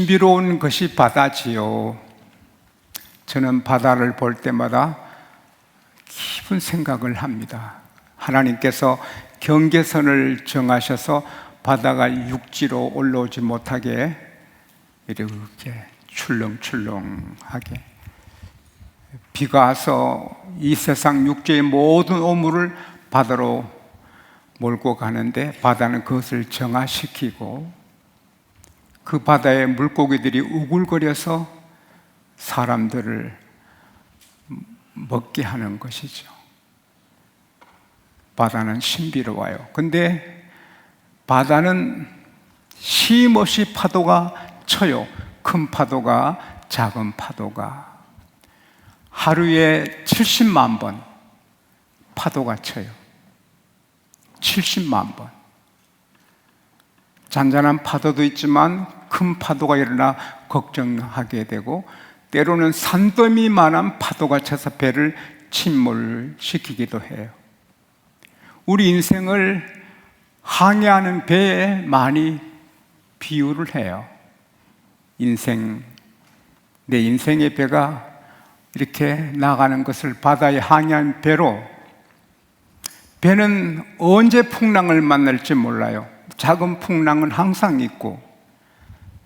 신비로운 것이 바다지요. 저는 바다를 볼 때마다 깊은 생각을 합니다. 하나님께서 경계선을 정하셔서 바다가 육지로 올라오지 못하게 이렇게 출렁출렁하게, 비가 와서 이 세상 육지의 모든 오물을 바다로 몰고 가는데 바다는 그것을 정화시키고 그 바다의 물고기들이 우글거려서 사람들을 먹게 하는 것이죠. 바다는 신비로워요. 근데 바다는 쉼없이 파도가 쳐요. 큰 파도가, 작은 파도가. 하루에 70만 번 파도가 쳐요. 70만 번. 잔잔한 파도도 있지만 큰 파도가 일어나 걱정하게 되고, 때로는 산더미만한 파도가 쳐서 배를 침몰시키기도 해요. 우리 인생을 항해하는 배에 많이 비유를 해요. 내 인생의 배가 이렇게 나가는 것을 바다에 항해한 배로, 배는 언제 풍랑을 만날지 몰라요. 작은 풍랑은 항상 있고,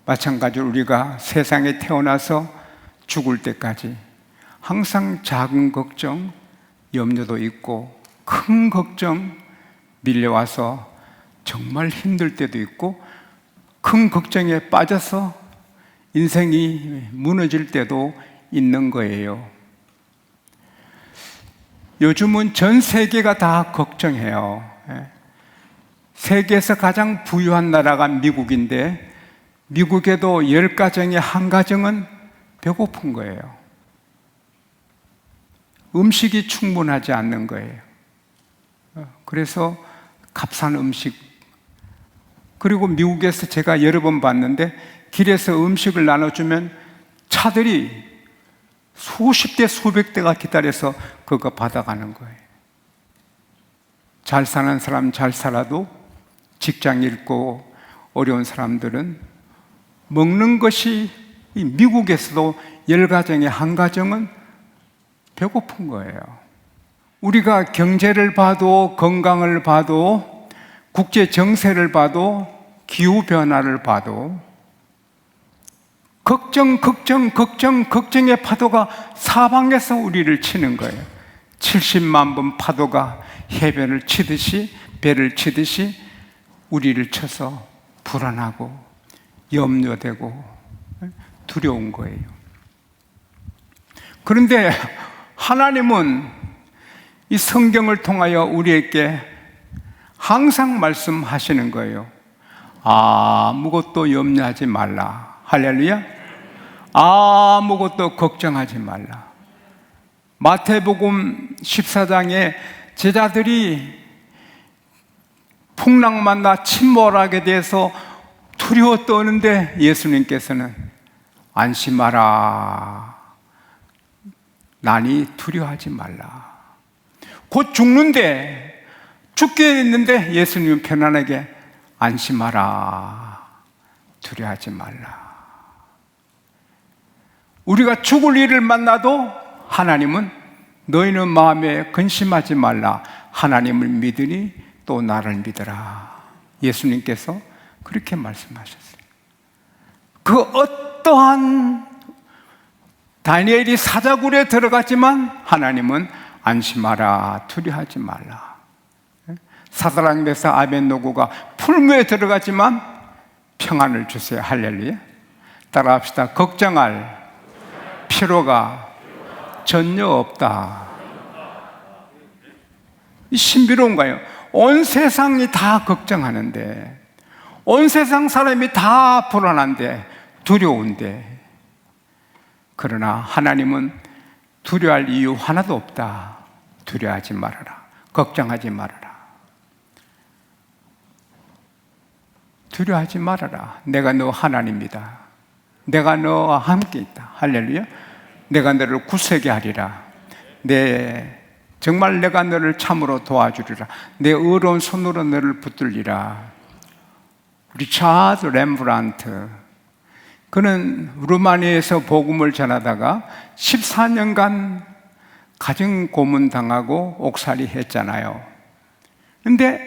마찬가지로 우리가 세상에 태어나서 죽을 때까지 항상 작은 걱정, 염려도 있고 큰 걱정 밀려와서 정말 힘들 때도 있고, 큰 걱정에 빠져서 인생이 무너질 때도 있는 거예요. 요즘은 전 세계가 다 걱정해요. 세계에서 가장 부유한 나라가 미국인데, 미국에도 10가정의 한 가정은 배고픈 거예요. 음식이 충분하지 않는 거예요. 그래서 값싼 음식, 그리고 미국에서 제가 여러 번 봤는데, 길에서 음식을 나눠주면 차들이 수십 대 수백 대가 기다려서 그거 받아가는 거예요. 잘 사는 사람 잘 살아도 직장 잃고 어려운 사람들은 먹는 것이, 미국에서도 10가정의 한 가정은 배고픈 거예요. 우리가 경제를 봐도, 건강을 봐도, 국제 정세를 봐도, 기후 변화를 봐도 걱정의 파도가 사방에서 우리를 치는 거예요. 70만 번 파도가 해변을 치듯이, 배를 치듯이 우리를 쳐서 불안하고 염려되고 두려운 거예요. 그런데 하나님은 이 성경을 통하여 우리에게 항상 말씀하시는 거예요. 아무것도 염려하지 말라. 할렐루야. 아무것도 걱정하지 말라. 마태복음 14장에 제자들이 풍랑 만나 침몰하게 돼서 두려워 떠는데 예수님께서는 안심하라. 나니 두려워하지 말라. 곧 죽는데, 죽게 했는데 예수님은 편안하게 안심하라. 두려워하지 말라. 우리가 죽을 일을 만나도 하나님은 너희는 마음에 근심하지 말라. 하나님을 믿으니 또 나를 믿어라. 예수님께서 그렇게 말씀하셨어요. 그 어떠한 다니엘이 사자굴에 들어갔지만 하나님은 안심하라, 두려워하지 말라. 사드락 메삭 아벳노고가 풀무에 들어갔지만 평안을 주세요. 할렐루야. 따라합시다. 걱정할 필요가 전혀 없다. 이 신비로운가요? 온 세상이 다 걱정하는데, 온 세상 사람이 다 불안한데, 두려운데, 그러나 하나님은 두려워할 이유 하나도 없다. 두려워하지 말아라. 걱정하지 말아라. 두려워하지 말아라. 내가 너 하나님이다. 내가 너와 함께 있다. 할렐루야. 내가 너를 굳세게 하리라. 정말 내가 너를 참으로 도와주리라. 내 의로운 손으로 너를 붙들리라. 리차드 렘브란트, 그는 루마니아에서 복음을 전하다가 14년간 가정 고문 당하고 옥살이 했잖아요. 근데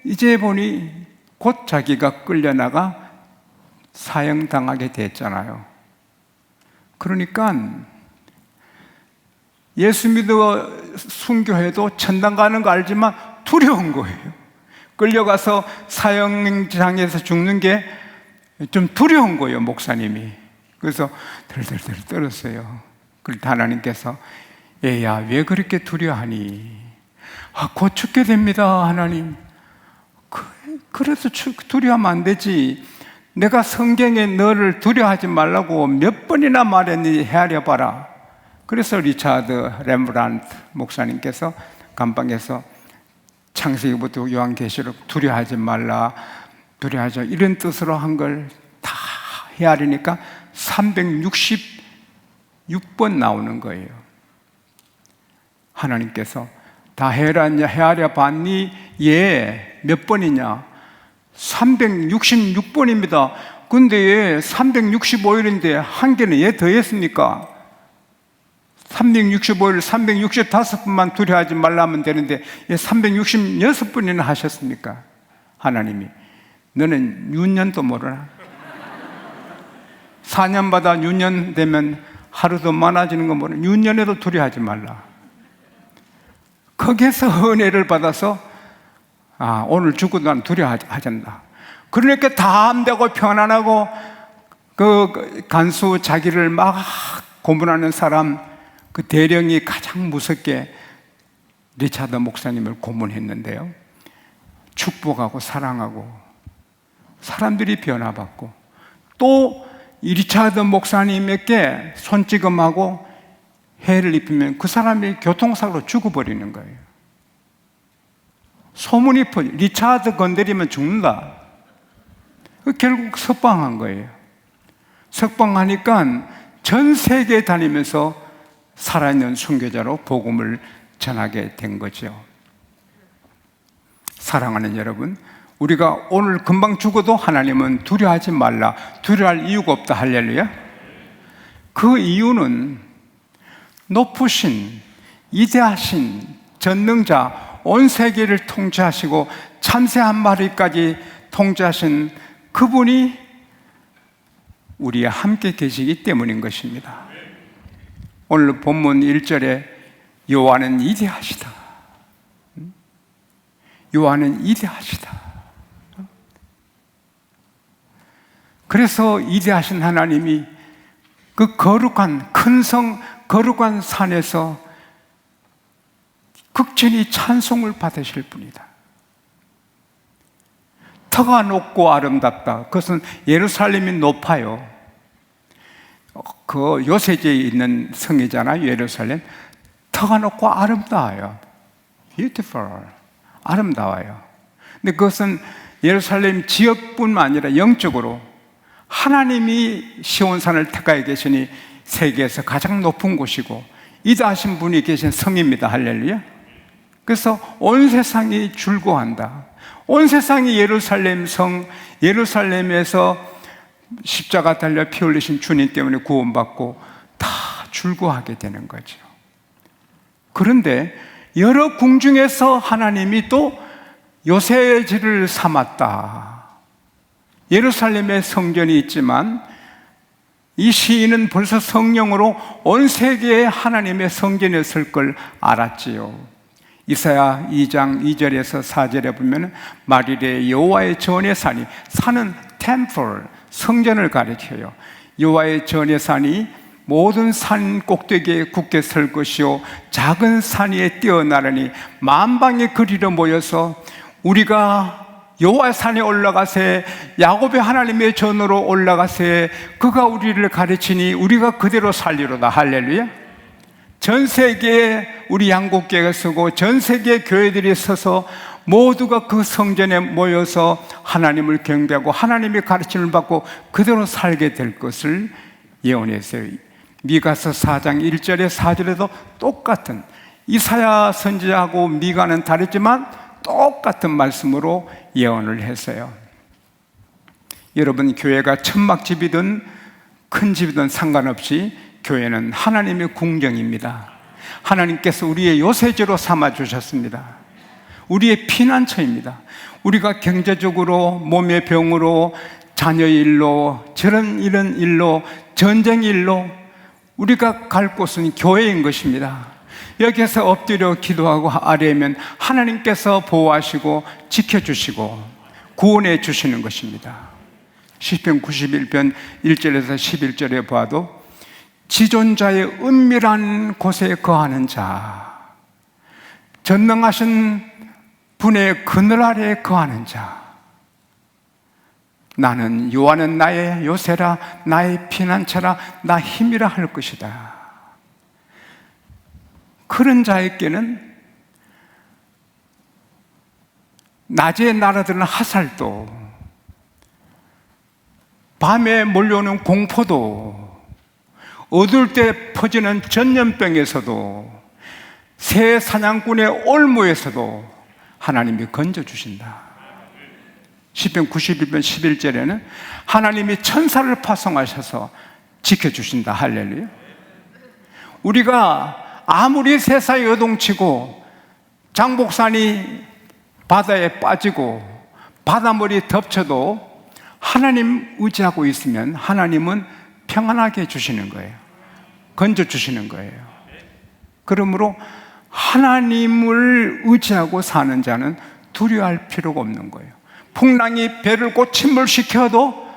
이제 보니 곧 자기가 끌려나가 사형당하게 됐잖아요. 그러니까 예수 믿어 순교해도 천당 가는 거 알지만 두려운 거예요. 끌려가서 사형장에서 죽는 게 좀 두려운 거예요, 목사님이. 그래서 덜덜덜 떨었어요. 그런데 하나님께서 얘야, 왜 그렇게 두려워하니? 곧 죽게 됩니다, 하나님. 그래도 두려워하면 안 되지. 내가 성경에 너를 두려워하지 말라고 몇 번이나 말했니? 헤아려봐라. 그래서 리차드 렘브란트 목사님께서 감방에서 창세기부터 요한계시록 두려워하지 말라, 두려워하죠, 이런 뜻으로 한 걸 다 헤아리니까 366번 나오는 거예요. 하나님께서 다 헤아려 봤니? 예. 몇 번이냐? 366번입니다. 근데 얘 365일인데 한 개는 얘 더했습니까? 365일 365번만 두려워하지 말라 하면 되는데 얘 366번이나 하셨습니까? 하나님이 너는 6년도 모르나? 4년마다 6년 되면 하루 더 많아지는 거 모르나? 6년에도 두려워하지 말라. 거기에서 은혜를 받아서 오늘 죽어도 난 두려워하지 않는다. 그러니까 담대하고 편안하고 그 간수 자기를 막 고문하는 사람, 그 대령이 가장 무섭게 리차드 목사님을 고문했는데요, 축복하고 사랑하고 사람들이 변화받고 또 이 리차드 목사님에게 손찌검하고 해를 입히면 그 사람이 교통사고로 죽어버리는 거예요. 소문이 퍼져. 리차드 건드리면 죽는다. 결국 석방한 거예요. 석방하니까 전 세계에 다니면서 살아있는 순교자로 복음을 전하게 된 거죠. 사랑하는 여러분, 우리가 오늘 금방 죽어도 하나님은 두려워하지 말라, 두려워할 이유가 없다. 할렐루야. 그 이유는 높으신 위대하신 전능자, 온 세계를 통치하시고 참새 한 마리까지 통치하신 그분이 우리와 함께 계시기 때문인 것입니다. 오늘 본문 1절에 여호와는 위대하시다, 여호와는 위대하시다. 그래서 위대하신 하나님이 그 거룩한 큰 성, 거룩한 산에서 극진히 찬송을 받으실 분이다. 터가 높고 아름답다. 그것은 예루살렘이 높아요. 그 요새지에 있는 성이잖아요, 예루살렘. 터가 높고 아름다워요. Beautiful. 아름다워요. 근데 그것은 예루살렘 지역뿐만 아니라 영적으로 하나님이 시온산을 택하여 계시니 세계에서 가장 높은 곳이고 위대하신 분이 계신 성입니다. 할렐루야. 그래서 온 세상이 즐거워한다. 온 세상이 예루살렘 성, 예루살렘에서 십자가 달려 피 흘리신 주님 때문에 구원받고 다 즐거워하게 되는 거죠. 그런데 여러 궁중에서 하나님이 또 요새지를 삼았다. 예루살렘에 성전이 있지만 이 시인은 벌써 성령으로 온 세계에 하나님의 성전이었을 걸 알았지요. 이사야 2장 2절에서 4절에 보면 말일에 여호와의 전의 산이, 산은 템플, 성전을 가리켜요. 여호와의 전의 산이 모든 산 꼭대기에 굳게 설 것이요 작은 산 위에 뛰어나르니 만방의 거리로 모여서 우리가 여호와의 산에 올라가세, 야곱의 하나님의 전으로 올라가세, 그가 우리를 가르치니 우리가 그대로 살리로다. 할렐루야. 전 세계에 우리 양국교회가 서고 전 세계 교회들이 서서 모두가 그 성전에 모여서 하나님을 경배하고 하나님의 가르침을 받고 그대로 살게 될 것을 예언했어요. 미가서 4장 1절에 4절에도 똑같은, 이사야 선지자하고 미가는 다르지만 똑같은 말씀으로 예언을 했어요. 여러분, 교회가 천막집이든 큰 집이든 상관없이 교회는 하나님의 궁정입니다. 하나님께서 우리의 요새지로 삼아주셨습니다. 우리의 피난처입니다. 우리가 경제적으로, 몸의 병으로, 자녀의 일로, 이런 일로, 전쟁 일로 우리가 갈 곳은 교회인 것입니다. 여기에서 엎드려 기도하고 아뢰면 하나님께서 보호하시고 지켜주시고 구원해 주시는 것입니다. 시편 91편 1절에서 11절에 봐도 지존자의 은밀한 곳에 거하는 자, 전능하신 분의 그늘 아래에 거하는 자, 나는 여호와는 나의 요새라, 나의 피난처라, 나 힘이라 할 것이다. 그런 자에게는 낮에 날아드는 화살도, 밤에 몰려오는 공포도, 어두울 때 퍼지는 전염병에서도, 새 사냥꾼의 올무에서도 하나님이 건져주신다. 시편 91편 11절에는 하나님이 천사를 파송하셔서 지켜주신다. 할렐루야. 우리가 아무리 세상에 요동치고 장복산이 바다에 빠지고 바닷물이 덮쳐도 하나님 의지하고 있으면 하나님은 평안하게 해주시는 거예요. 건져주시는 거예요. 그러므로 하나님을 의지하고 사는 자는 두려워할 필요가 없는 거예요. 풍랑이 배를 곧 침몰시켜도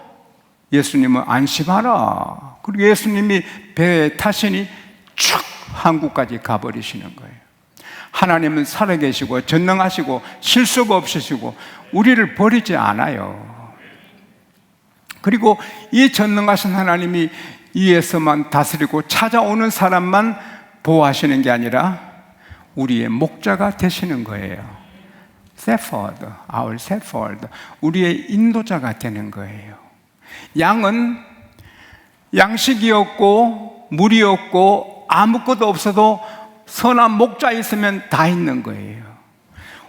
예수님은 안심하라. 그리고 예수님이 배에 타시니 쭉 한국까지 가버리시는 거예요. 하나님은 살아계시고 전능하시고 실수가 없으시고 우리를 버리지 않아요. 그리고 이 전능하신 하나님이 위에서만 다스리고 찾아오는 사람만 보호하시는 게 아니라 우리의 목자가 되시는 거예요. shepherd, our shepherd, 우리의 인도자가 되는 거예요. 양은 양식이 없고 물이 없고 아무것도 없어도 선한 목자 있으면 다 있는 거예요.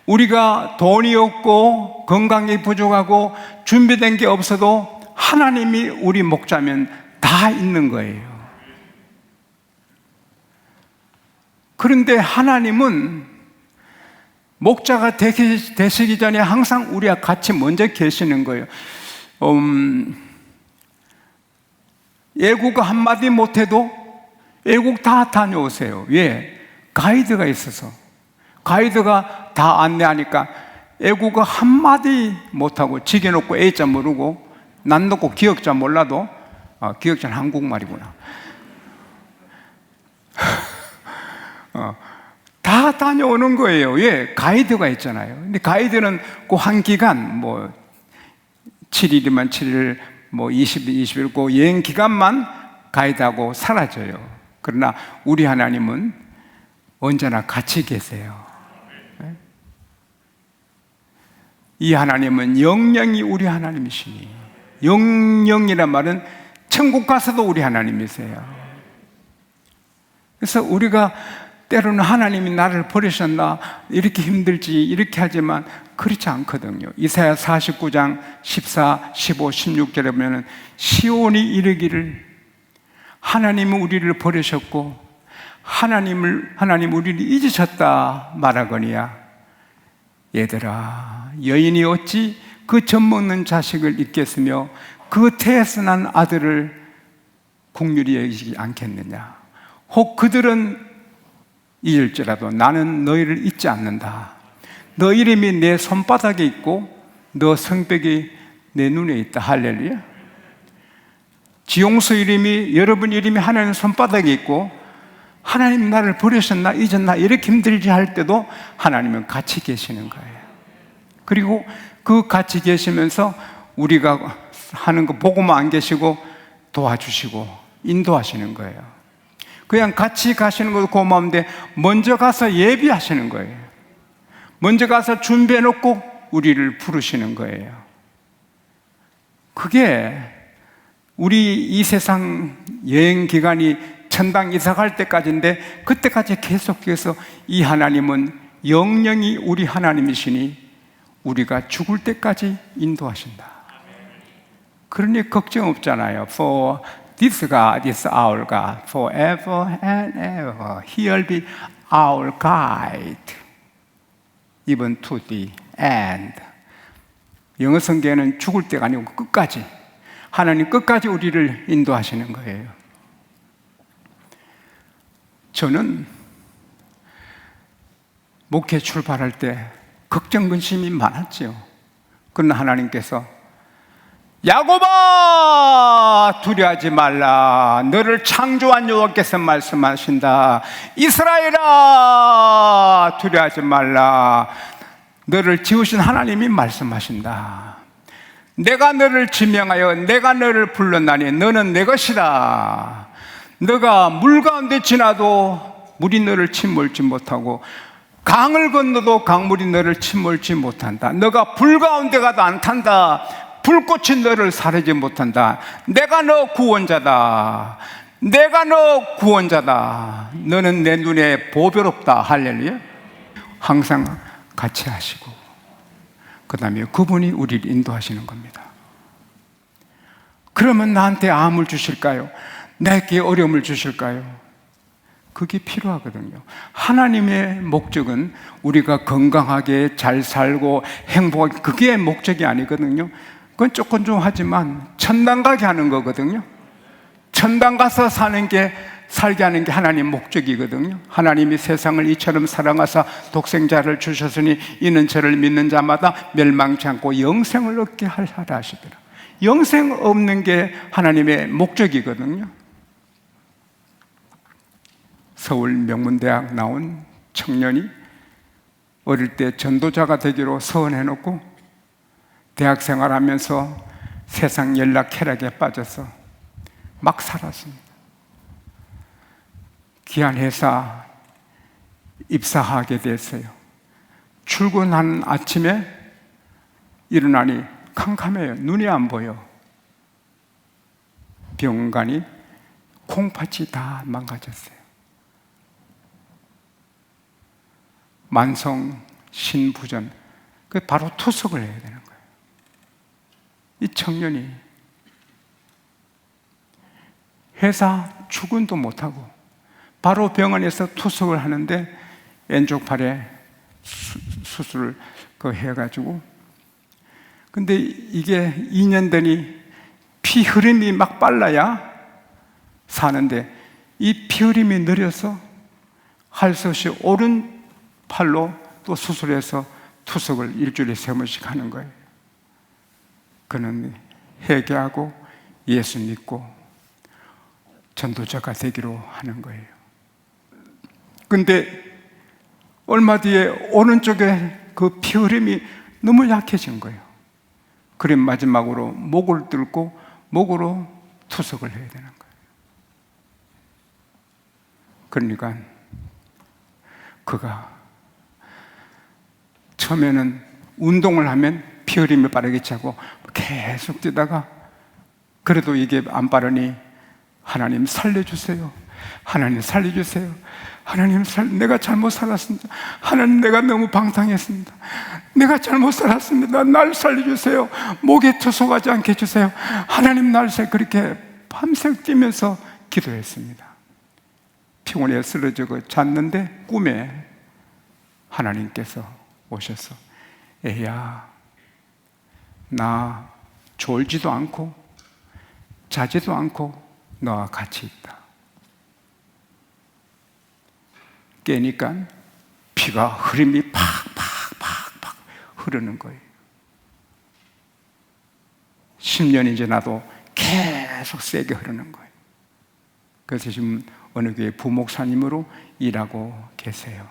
우리가 돈이 없고 건강이 부족하고 준비된 게 없어도 하나님이 우리 목자면 다 있는 거예요. 그런데 하나님은 목자가 되시기 전에 항상 우리와 같이 먼저 계시는 거예요. 애국어 한마디 못해도 애국 다 다녀오세요. 왜? 가이드가 있어서. 가이드가 다 안내하니까 애국어 한마디 못하고 지게 놓고 A자 모르고 난 놓고 기억자 몰라도 기억자는 한국말이구나. 다 다녀오는 거예요. 왜? 가이드가 있잖아요. 근데 가이드는 그 한 기간, 7일이면 7일, 20일, 20일, 그 여행 기간만 가이드하고 사라져요. 그러나 우리 하나님은 언제나 같이 계세요. 이 하나님은 영영이 우리 하나님이시니, 영영이란 말은 천국 가서도 우리 하나님이세요. 그래서 우리가 때로는 하나님이 나를 버리셨나 이렇게 힘들지 이렇게 하지만 그렇지 않거든요. 이사야 49장 14, 15, 16절에 보면 시온이 이르기를 하나님은 우리를 버리셨고 하나님 우리를 잊으셨다 말하거니와 얘들아 여인이 어찌 그 젖먹는 자식을 잊겠으며 그 태에서 난 아들을 긍휼히 여기지 않겠느냐. 혹 그들은 잊을지라도 나는 너희를 잊지 않는다. 너 이름이 내 손바닥에 있고 너 성벽이 내 눈에 있다. 할렐루야. 지용수 이름이 여러분 이름이 하나님 손바닥에 있고 하나님 나를 버리셨나 잊었나 이렇게 힘들지 할 때도 하나님은 같이 계시는 거예요. 그리고 그 같이 계시면서 우리가 하는 거 보고만 안 계시고 도와주시고 인도하시는 거예요. 그냥 같이 가시는 것도 고마운데 먼저 가서 예비하시는 거예요. 먼저 가서 준비해 놓고 우리를 부르시는 거예요. 그게 우리 이 세상 여행 기간이 천당 이사 갈 때까지인데 그때까지 계속해서 이 하나님은 영영이 우리 하나님이시니 우리가 죽을 때까지 인도하신다. 그러니 걱정 없잖아요. For This God is our God forever and ever. He will be our guide even to the end. 영어 성경에는 죽을 때가 아니고 끝까지, 하나님 끝까지 우리를 인도하시는 거예요. 저는 목회 출발할 때 걱정 근심이 많았죠. 그러나 하나님께서 야곱아 두려워하지 말라, 너를 창조한 여호와께서 말씀하신다. 이스라엘아 두려워하지 말라, 너를 지으신 하나님이 말씀하신다. 내가 너를 지명하여 내가 너를 불렀나니 너는 내 것이다. 너가 물 가운데 지나도 물이 너를 침몰지 못하고 강을 건너도 강물이 너를 침몰지 못한다. 너가 불 가운데 가도 안 탄다. 불꽃이 너를 사르지 못한다. 내가 너 구원자다. 내가 너 구원자다. 너는 내 눈에 보배롭다. 할렐루야. 항상 같이 하시고 그 다음에 그분이 우리를 인도하시는 겁니다. 그러면 나한테 암을 주실까요? 내게 어려움을 주실까요? 그게 필요하거든요. 하나님의 목적은 우리가 건강하게 잘 살고 행복하게, 그게 목적이 아니거든요. 그건 조금 좀 하지만 천당 가게 하는 거거든요. 천당 가서 살게 하는 게 하나님 목적이거든요. 하나님이 세상을 이처럼 사랑하사 독생자를 주셨으니 이는 저를 믿는 자마다 멸망치 않고 영생을 얻게 하라 하시더라. 영생 없는 게 하나님의 목적이거든요. 서울 명문대학 나온 청년이 어릴 때 전도자가 되기로 서원해놓고 대학 생활하면서 세상 연락 쾌락에 빠져서 막 살았습니다. 귀한 회사 입사하게 됐어요. 출근한 아침에 일어나니 캄캄해요. 눈이 안 보여. 병원 가니 콩팥이 다 망가졌어요. 만성 신부전, 바로 투석을 해야 되는 거예요. 이 청년이 회사 출근도 못하고 바로 병원에서 투석을 하는데 왼쪽 팔에 수술을 해가지고, 근데 이게 2년 되니 피 흐름이 막 빨라야 사는데 이 피 흐름이 느려서 할 수 없이 오른팔로 또 수술해서 투석을 일주일에 3번씩 하는 거예요. 그는 회개하고 예수 믿고 전도자가 되기로 하는 거예요. 근데 얼마 뒤에 오른쪽에 그 피 흐름이 너무 약해진 거예요. 그래 마지막으로 목을 뚫고 목으로 투석을 해야 되는 거예요. 그러니까 그가 처음에는 운동을 하면 피 흐름이 빠르게 차고 계속 뛰다가 그래도 이게 안 빠르니 하나님 살려주세요. 하나님 살려주세요. 하나님 내가 잘못 살았습니다. 하나님 내가 너무 방탕했습니다. 내가 잘못 살았습니다. 날 살려주세요. 목에 투석하지 않게 해주세요. 하나님 날 그렇게 밤새 뛰면서 기도했습니다. 피곤해 쓰러지고 잤는데 꿈에 하나님께서 오셔서 애야, 나 졸지도 않고 자지도 않고 너와 같이 있다. 깨니까 피가 흐름이 팍팍팍팍 흐르는 거예요. 10년이 지나도 계속 세게 흐르는 거예요. 그래서 지금 어느 교회 부목사님으로 일하고 계세요.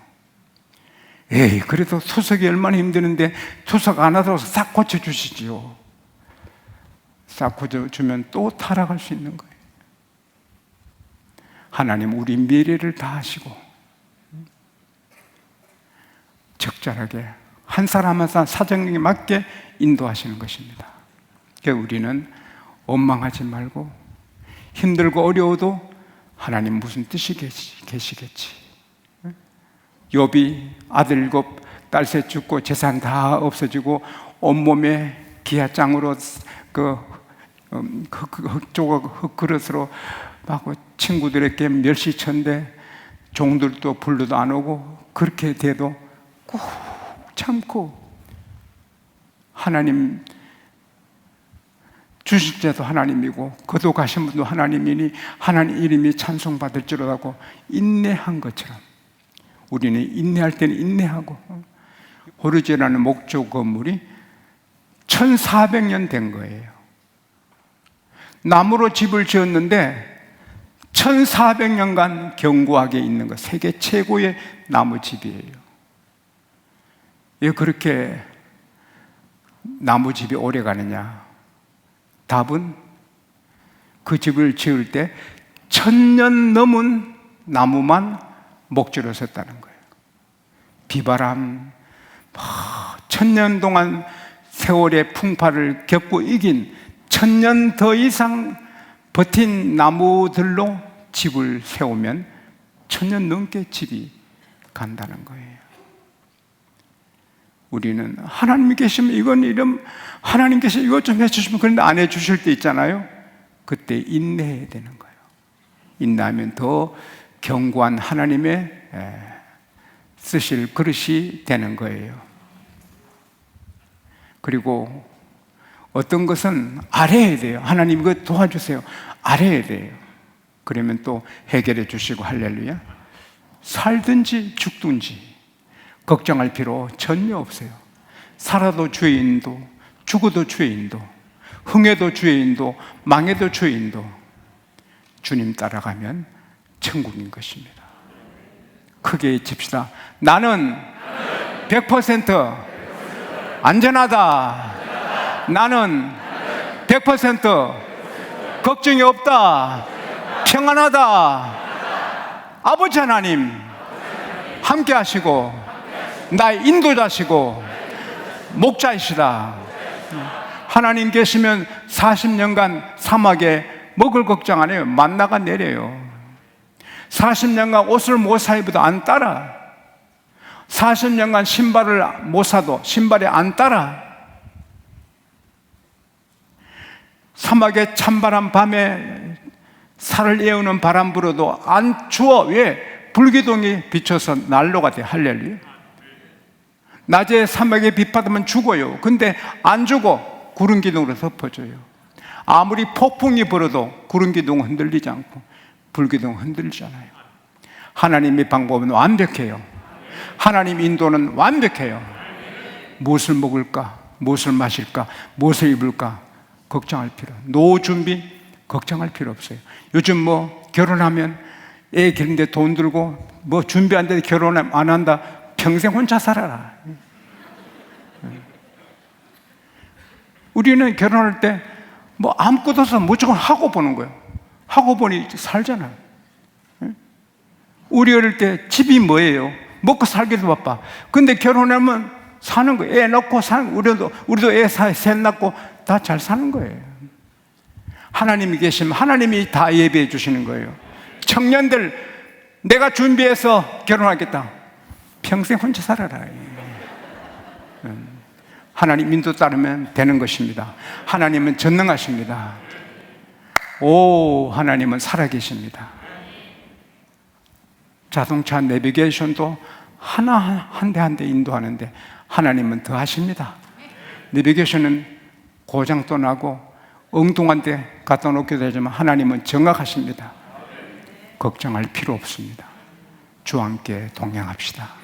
에이, 그래도 투석이 얼마나 힘드는데 투석 안 하더라도 싹 고쳐주시지요. 싹 고쳐주면 또 타락할 수 있는 거예요. 하나님 우리 미래를 다 아시고 적절하게 한 사람 한 사람 사정에 맞게 인도하시는 것입니다. 그러니까 우리는 원망하지 말고 힘들고 어려워도 하나님 무슨 뜻이 계시겠지. 욥이 아들 7, 딸 3 죽고 재산 다 없어지고 온몸에 기아장으로 흙조각 흙그릇으로 막 친구들에게 멸시쳤는데 종들도 불러도 안 오고 그렇게 돼도 꾹 참고 하나님 주실 때도 하나님이고 거둬가신 분도 하나님이니 하나님 이름이 찬송받을지로라고 인내한 것처럼 우리는 인내할 때는 인내하고 호르제라는 목조 건물이 1400년 된 거예요. 나무로 집을 지었는데 1400년간 견고하게 있는 것, 세계 최고의 나무집이에요. 왜 그렇게 나무집이 오래 가느냐? 답은 그 집을 지을 때 1000년 넘은 나무만 목재로 썼다는 거예요. 비바람, 1000년 동안 세월의 풍파를 겪고 이긴 1000년 더 이상 버틴 나무들로 집을 세우면 1000년 넘게 집이 간다는 거예요. 우리는 하나님이 계시면 이런 하나님께서 이것 좀 해주시면 그런데 안 해주실 때 있잖아요. 그때 인내해야 되는 거예요. 인내하면 더 견고한 하나님의 쓰실 그릇이 되는 거예요. 그리고 어떤 것은 아뢰야 돼요. 하나님 이거 도와주세요. 아뢰야 돼요. 그러면 또 해결해 주시고 할렐루야. 살든지 죽든지 걱정할 필요 전혀 없어요. 살아도 주의 인도, 죽어도 주의 인도, 흥해도 주의 인도, 망해도 주의 인도. 주님 따라가면 천국인 것입니다. 크게 칩시다. 나는 100% 안전하다. 나는 100% 걱정이 없다. 평안하다. 아버지 하나님 함께 하시고 나의 인도자시고 목자이시다. 하나님 계시면 40년간 사막에 먹을 걱정 안 해요. 만나가 내려요. 40년간 옷을 못 사입어도 안 따라. 40년간 신발을 못 사도 신발이 안 따라. 사막에 찬바람 밤에 살을 에우는 바람 불어도 안 추워. 왜? 불기둥이 비춰서 난로가 돼. 할렐루야. 낮에 사막에 비 받으면 죽어요. 근데 안 죽어. 구름 기둥으로 덮어줘요. 아무리 폭풍이 불어도 구름 기둥 흔들리지 않고 불기둥 흔들리잖아요. 하나님의 방법은 완벽해요. 하나님 인도는 완벽해요. 무엇을 먹을까? 무엇을 마실까? 무엇을 입을까? 걱정할 필요. 노후 준비 걱정할 필요 없어요. 요즘 뭐 결혼하면 애 기르는데 돈 들고 뭐 준비 안 되는데 결혼 안 한다. 평생 혼자 살아라. 우리는 결혼할 때 뭐 아무것도 없어 무조건 하고 보는 거예요. 하고 보니 살잖아요. 우리 어릴 때 집이 뭐예요? 먹고 살기도 바빠. 근데 결혼하면 사는 거예요. 애 낳고 사는 거예요. 우리도 애 셋 낳고 다 잘 사는 거예요. 하나님이 계시면 하나님이 다 예배해 주시는 거예요. 청년들 내가 준비해서 결혼하겠다. 평생 혼자 살아라. 하나님 인도 따르면 되는 것입니다. 하나님은 전능하십니다. 오, 하나님은 살아계십니다. 자동차 내비게이션도 하나 한 대 한 대 인도하는데 하나님은 더 하십니다. 내비게이션은 고장도 나고 엉뚱한 데 갖다 놓게 되지만 하나님은 정확하십니다. 걱정할 필요 없습니다. 주와 함께 동행합시다.